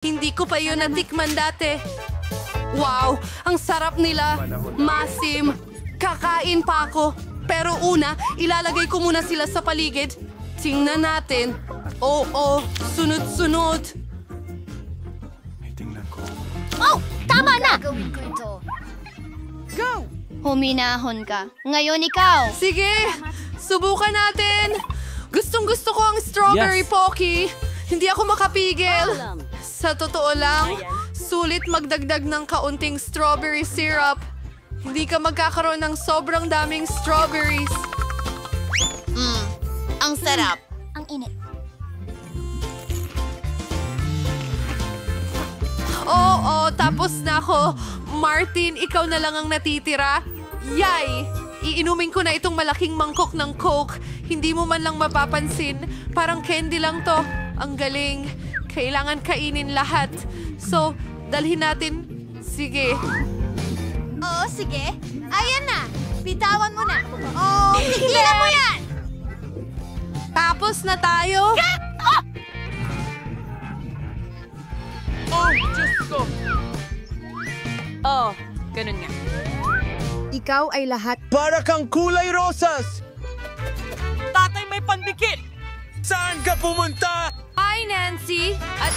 Hindi ko pa yun natikman dati. Wow, ang sarap nila. Masim. Kakain pa ako. Pero una, ilalagay ko muna sila sa paligid. Tingnan natin. Oo, sunod-sunod. Oh, tama na! Gawin ko ito. Huminahon ka. Ngayon ikaw. Sige, subukan natin. Gustong-gusto ko ang strawberry pocky. Hindi ako makapigil. Sa totoo lang, sulit magdagdag ng kaunting strawberry syrup. Hindi ka magkakaroon ng sobrang daming strawberries. Ang sarap. Ang init. Oo, tapos na ako. Martin, ikaw na lang ang natitira. Yay! Iinumin ko na itong malaking mangkok ng Coke. Hindi mo man lang mapapansin. Parang candy lang to. Ang galing. Kailangan kainin lahat. So, dalhin natin. Sige. Oo, sige. Ayan na. Bitawan mo na. Oh, tigilan mo yan! Tapos na tayo. Oh, ganun nga. Ikaw ay lahat. Para kang kulay rosas! Tatay may pandikit! Saan ka pumunta? Hi, Nancy. At